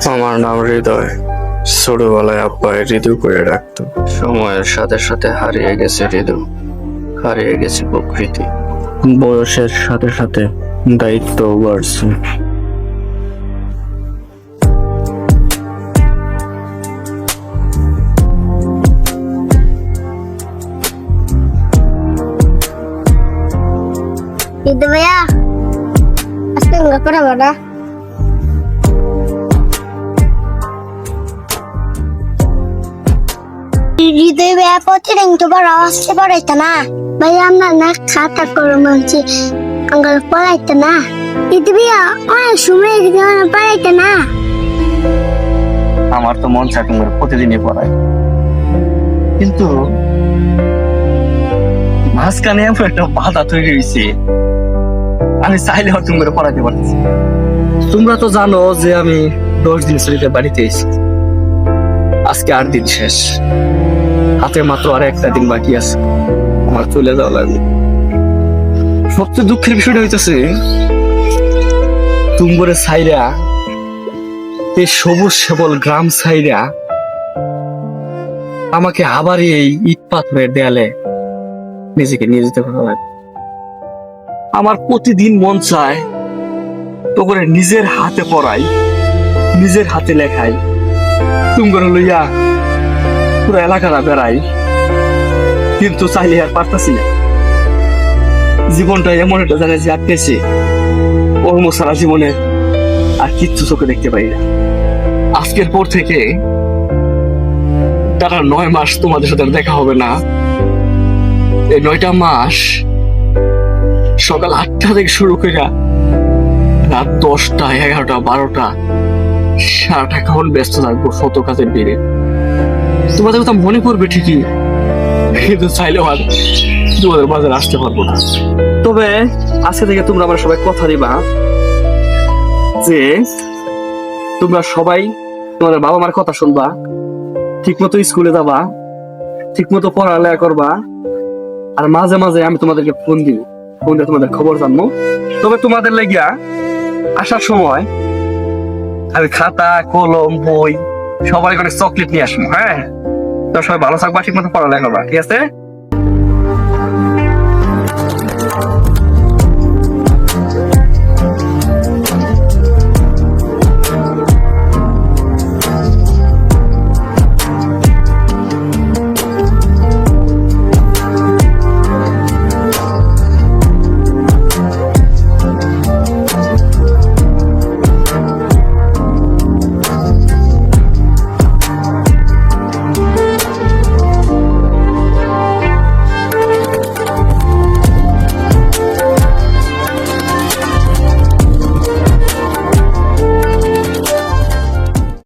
আমার নাম হৃদয়। ছোটবেলায় আব্বা হৃদু করে ডাকতো। সময়ের সাথে সাথে হারিয়ে গেছে হৃদু, হারিয়ে গেছে প্রকৃতি। বয়সের সাথে সাথে দায়িত্বও বাড়ছে। Itu ya, pasti nggak pernah ada. Itu ya, pocong yang coba rawas coba itu na. Bayam nak kata korbanci, anggal pola itu na. Itu ya, orang semua itu orang pola itu na. আমার তো মন চায় তোমার প্রতিদিনই পড়াই, কিন্তু মাঝখানে এমন একটা বাধা তৈরি হয়েছে, আমি চাইলেও তোমার পড়াতে পারতেছি। তোমরা তো জানো যে আমি 10 দিন ছুটিতে বাড়িতে এসেছি। আজকে 8 দিন শেষ, হাতে মাত্র আর একটা দিন বাকি আছে, আমার চলে যাওয়া লাগবে। সবচেয়ে দুঃখের বিষয়টা হইতেছে তুমরে সাইরা, এই সবুজ শ্যামল গ্রাম সাইরা আমাকে আবার এই ইট পাথরের দেয়ালে নিজেকে নিয়ে যেতে ভালো লাগে। আমার প্রতিদিন মন চায় তো করে নিজের হাতে পড়াই, নিজের হাতে লেখাই, তুমি করে লইয়া পুরো এলাকাটা বেড়াই, কিন্তু চাইলে আর পারতাছি না। জীবনটা এমন একটা জায়গায় যে আটকেছে, কর্ম সারা জীবনে আর কিচ্ছু চোখে দেখতে পাই না। আজকের পর থেকে টানা 9 মাস তোমাদের সাথে দেখা হবে না। এই 9টা মাস সকাল 8টা থেকে শুরু করে রাত 10টা, 11টা, 12টা সারাটা এখন ব্যস্ত থাকবো শত কাজের বেড়ে। তোমাদের কথা মনে পড়বে ঠিকই, কিন্তু চাইলেও আর তোমাদের বাজারে আসতে পারবো না। তবে আজকে থেকে তোমরা আমার সবাই কথা দিবা যে তোমরা সবাই তোমাদের বাবা মার কথা শুনবা, ঠিক মতো স্কুলে যাবা, ঠিক মতো পড়ালেখা করবা, আর মাঝে মাঝে আমি তোমাদেরকে ফোন দিব, ফোন দিয়ে তোমাদের খবর জানবো। তবে তোমাদের লেগিয়া আসার সময় আমি খাতা, কলম, বই, সবার করে চকলেট নিয়ে আসবো। হ্যাঁ, তো সবাই ভালো থাকবা, ঠিক মতো পড়ালেখা করবা, ঠিক আছে?